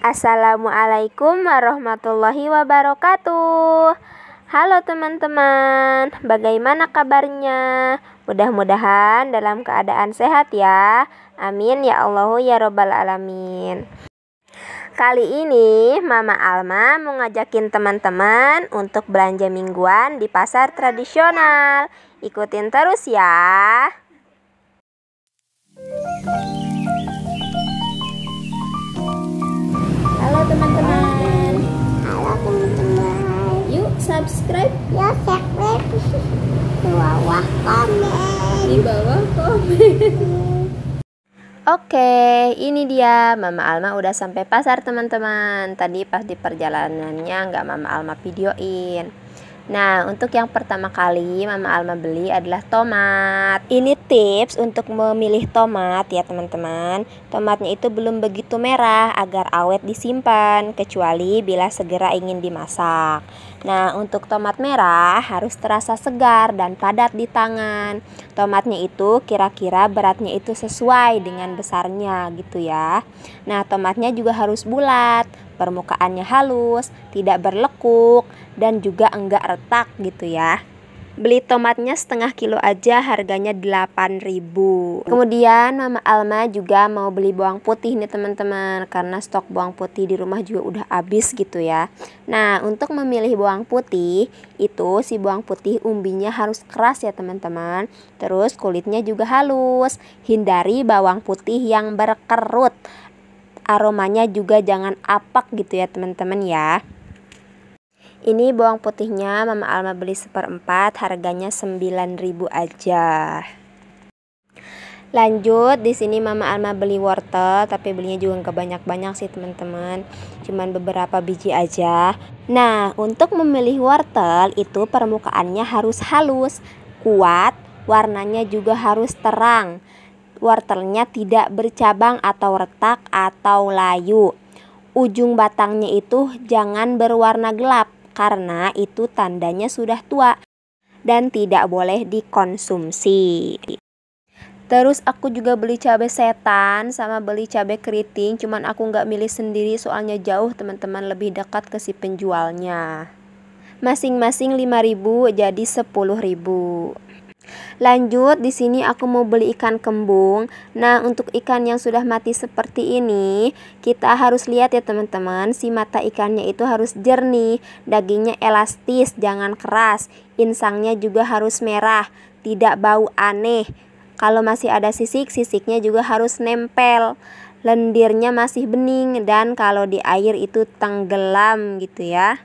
Assalamualaikum warahmatullahi wabarakatuh. Halo teman-teman, bagaimana kabarnya? Mudah-mudahan dalam keadaan sehat ya. Amin ya Allah ya Rabbal alamin. Kali ini Mama Alma mau ngajakin teman-teman untuk belanja mingguan di pasar tradisional. Ikutin terus ya. Halo teman-teman. Halo teman-teman. Yuk subscribe. Ya subscribe. Di bawah komen. Di bawah komen. Oke, ini dia Mama Alma udah sampai pasar teman-teman. Tadi pas di perjalanannya nggak Mama Alma videoin. Nah, untuk yang pertama kali Mama Alma beli adalah tomat. Ini tips untuk memilih tomat ya teman-teman. Tomatnya itu belum begitu merah agar awet disimpan, kecuali bila segera ingin dimasak. Nah, untuk tomat merah harus terasa segar dan padat di tangan. Tomatnya itu kira-kira beratnya itu sesuai dengan besarnya gitu ya. Nah, tomatnya juga harus bulat, permukaannya halus, tidak berlekuk, dan juga enggak retak gitu ya. Beli tomatnya setengah kilo aja harganya 8.000. Kemudian Mama Alma juga mau beli bawang putih nih teman-teman, karena stok bawang putih di rumah juga udah habis gitu ya. Nah, untuk memilih bawang putih itu si bawang putih umbinya harus keras ya teman-teman. Terus kulitnya juga halus. Hindari bawang putih yang berkerut. Aromanya juga jangan apak gitu ya teman-teman ya. Ini bawang putihnya Mama Alma beli 1/4, harganya 9.000 aja. Lanjut, di sini Mama Alma beli wortel, tapi belinya juga nggak banyak-banyak sih teman-teman, cuman beberapa biji aja. Nah, untuk memilih wortel itu permukaannya harus halus, kuat, warnanya juga harus terang. Wortelnya tidak bercabang atau retak atau layu. Ujung batangnya itu jangan berwarna gelap, karena itu tandanya sudah tua dan tidak boleh dikonsumsi. Terus aku juga beli cabai setan sama beli cabai keriting, cuman aku nggak milih sendiri soalnya jauh teman-teman, lebih dekat ke si penjualnya. Masing-masing 5.000 jadi 10.000. Lanjut, di sini aku mau beli ikan kembung. Nah, untuk ikan yang sudah mati seperti ini, kita harus lihat ya teman-teman, si mata ikannya itu harus jernih, dagingnya elastis, jangan keras, insangnya juga harus merah, tidak bau aneh. Kalau masih ada sisik, sisiknya juga harus nempel. Lendirnya masih bening dan kalau di air itu tenggelam gitu ya.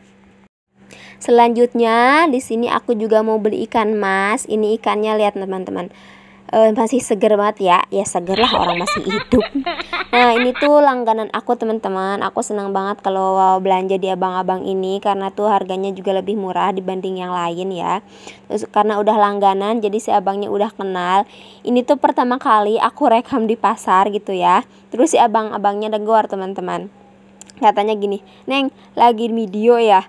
Selanjutnya di sini aku juga mau beli ikan mas. Ini ikannya lihat teman-teman, masih seger banget ya. Ya seger lah, orang masih hidup. Nah, ini tuh langganan aku teman-teman. Aku senang banget kalau belanja di abang-abang ini, karena tuh harganya juga lebih murah dibanding yang lain ya. Terus karena udah langganan jadi si abangnya udah kenal. Ini tuh pertama kali aku rekam di pasar gitu ya. Terus si abang-abangnya negor teman-teman. Katanya gini, "Neng, lagi video ya?"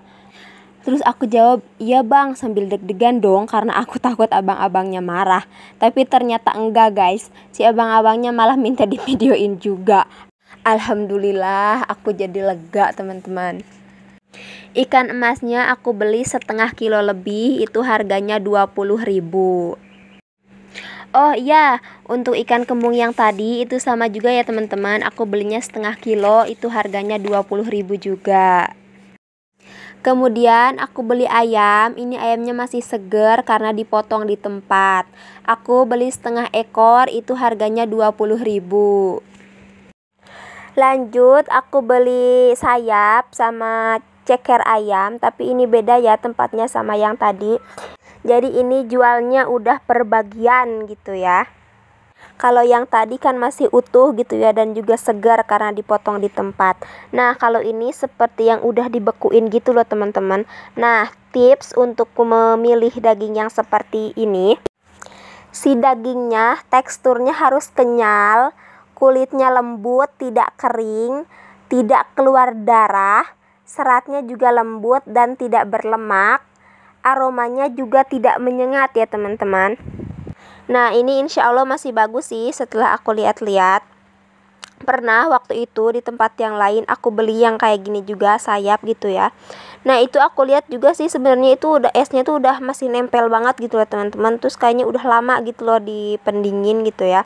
Terus aku jawab, "Iya bang," sambil deg-degan dong karena aku takut abang-abangnya marah. Tapi ternyata enggak guys, si abang-abangnya malah minta di videoin juga. Alhamdulillah aku jadi lega teman-teman. Ikan emasnya aku beli setengah kilo lebih, itu harganya 20.000. Oh iya, untuk ikan kembung yang tadi itu sama juga ya teman-teman, aku belinya setengah kilo, itu harganya 20.000 juga. Kemudian aku beli ayam, ini ayamnya masih segar karena dipotong di tempat. Aku beli setengah ekor, itu harganya 20.000. Lanjut, aku beli sayap sama ceker ayam, tapi ini beda ya tempatnya sama yang tadi. Jadi ini jualnya udah per bagian gitu ya. Kalau yang tadi kan masih utuh gitu ya, dan juga segar karena dipotong di tempat. Nah, kalau ini seperti yang udah dibekuin gitu loh teman-teman. Nah, tips untuk memilih daging yang seperti ini, si dagingnya teksturnya harus kenyal, kulitnya lembut, tidak kering, tidak keluar darah, seratnya juga lembut dan tidak berlemak, aromanya juga tidak menyengat ya teman-teman. Nah, ini insya Allah masih bagus sih setelah aku lihat-lihat. pernah waktu itu di tempat yang lain aku beli yang kayak gini juga, sayap gitu ya. Nah itu aku lihat juga sih sebenarnya itu udah esnya tuh udah masih nempel banget gitu loh teman-teman, terus kayaknya udah lama gitu loh di pendingin gitu ya.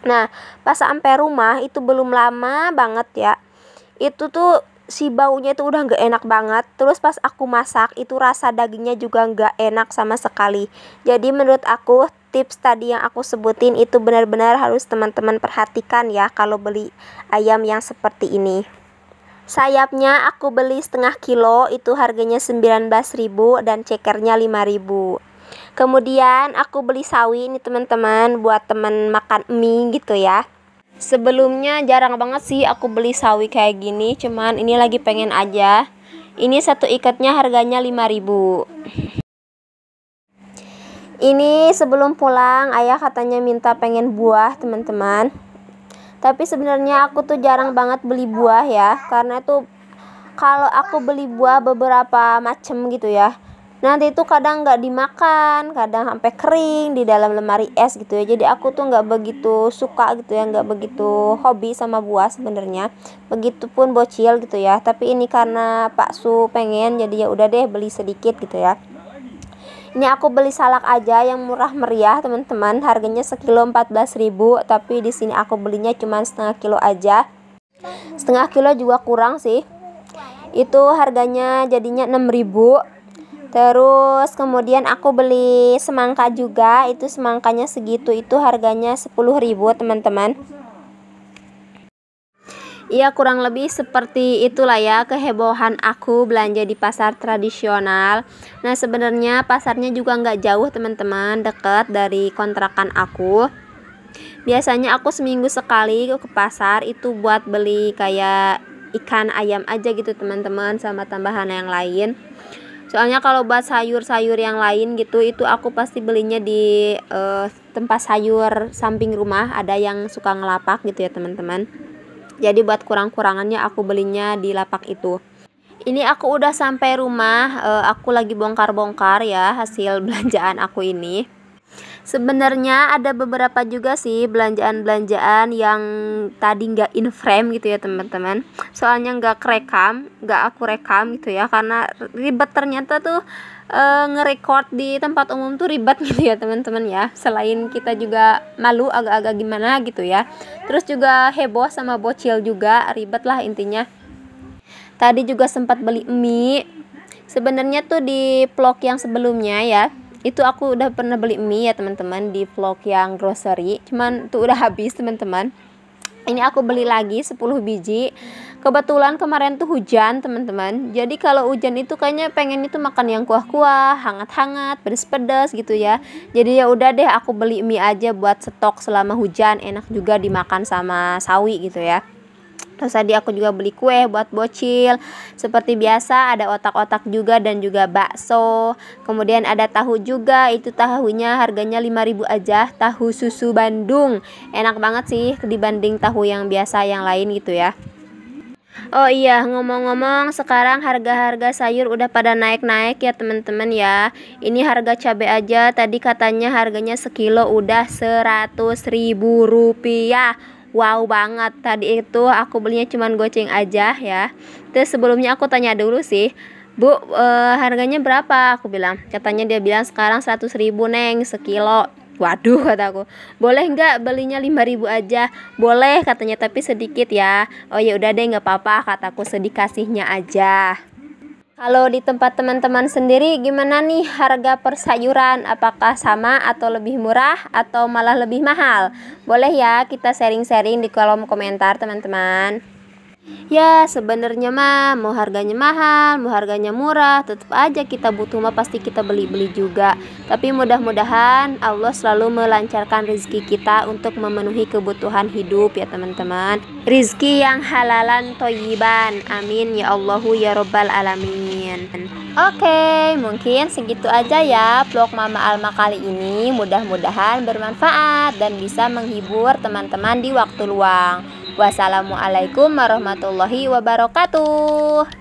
Nah pas sampai rumah itu belum lama banget ya, itu tuh si baunya itu udah nggak enak banget. Terus pas aku masak itu rasa dagingnya juga nggak enak sama sekali. Jadi menurut aku tips tadi yang aku sebutin itu benar-benar harus teman-teman perhatikan ya kalau beli ayam yang seperti ini. Sayapnya aku beli setengah kilo, itu harganya 19.000 dan cekernya 5.000. Kemudian aku beli sawi ini teman-teman buat teman makan mie gitu ya. Sebelumnya jarang banget sih aku beli sawi kayak gini, cuman ini lagi pengen aja. Ini satu ikatnya harganya 5.000. Ini sebelum pulang ayah katanya minta pengen buah teman-teman. Tapi sebenarnya aku tuh jarang banget beli buah ya, karena tuh kalau aku beli buah beberapa macem gitu ya, nanti itu kadang nggak dimakan, kadang sampai kering di dalam lemari es gitu ya. Jadi aku tuh nggak begitu suka gitu ya, nggak begitu hobi sama buah sebenarnya. Begitupun bocil gitu ya. Tapi ini karena Pak Su pengen, jadi ya udah deh beli sedikit gitu ya. Ini aku beli salak aja yang murah meriah teman-teman, harganya sekilo 14.000, tapi di sini aku belinya cuma setengah kilo aja. Setengah kilo juga kurang sih. Itu harganya jadinya 6.000. Terus kemudian aku beli semangka juga, itu semangkanya segitu, itu harganya 10.000 teman-teman. Iya kurang lebih seperti itulah ya kehebohan aku belanja di pasar tradisional. Nah sebenarnya pasarnya juga nggak jauh teman-teman, dekat dari kontrakan aku. Biasanya aku seminggu sekali ke pasar itu buat beli kayak ikan ayam aja gitu teman-teman, sama tambahan yang lain. Soalnya kalau buat sayur-sayur yang lain gitu itu aku pasti belinya di tempat sayur samping rumah, ada yang suka ngelapak gitu ya teman-teman. Jadi buat kurang-kurangannya aku belinya di lapak itu. Ini aku udah sampai rumah, aku lagi bongkar-bongkar ya hasil belanjaan aku ini. Sebenarnya ada beberapa juga sih belanjaan-belanjaan yang tadi nggak in frame gitu ya teman-teman. Soalnya nggak aku rekam gitu ya, karena ribet ternyata tuh nge-record di tempat umum tuh ribet gitu ya teman-teman ya. Selain kita juga malu agak-agak gimana gitu ya, terus juga heboh sama bocil juga, ribet lah intinya. Tadi juga sempat beli mie. Sebenarnya tuh di vlog yang sebelumnya ya, itu aku udah pernah beli mie ya teman-teman di vlog yang grocery, cuman tuh udah habis teman-teman. Ini aku beli lagi 10 biji. Kebetulan kemarin tuh hujan teman-teman. Jadi kalau hujan itu kayaknya pengen itu makan yang kuah-kuah, hangat-hangat, pedes-pedes gitu ya. Jadi ya udah deh aku beli mie aja buat stok selama hujan, enak juga dimakan sama sawi gitu ya. Terus tadi aku juga beli kue buat bocil. Seperti biasa ada otak-otak juga dan juga bakso. Kemudian ada tahu juga, itu tahunya harganya 5.000 aja, tahu susu Bandung. Enak banget sih dibanding tahu yang biasa yang lain gitu ya. Oh iya, ngomong-ngomong sekarang harga-harga sayur udah pada naik-naik ya teman-teman ya. Ini harga cabai aja tadi katanya harganya sekilo udah 100.000 rupiah. Wow banget, tadi itu aku belinya cuman goceng aja ya. Terus sebelumnya aku tanya dulu sih, Bu, harganya berapa? Aku bilang, katanya dia bilang sekarang 100.000 neng sekilo. Waduh kataku, boleh nggak belinya 5.000 aja? Boleh katanya, tapi sedikit ya. Oh ya udah deh nggak apa-apa kataku, sedikasihnya aja. Kalau di tempat teman-teman sendiri gimana nih harga persayuran? Apakah sama atau lebih murah atau malah lebih mahal? Boleh ya kita sharing-sharing di kolom komentar teman-teman. Ya sebenarnya mah mau harganya mahal, mau harganya murah, tetap aja kita butuh mah pasti kita beli-beli juga. Tapi mudah-mudahan Allah selalu melancarkan rezeki kita untuk memenuhi kebutuhan hidup ya teman-teman. Rizki yang halalan toyiban, amin ya Allahu ya Rabbal alamin. Oke, mungkin segitu aja ya vlog Mama Alma kali ini. Mudah-mudahan bermanfaat dan bisa menghibur teman-teman di waktu luang. Wassalamualaikum warahmatullahi wabarakatuh.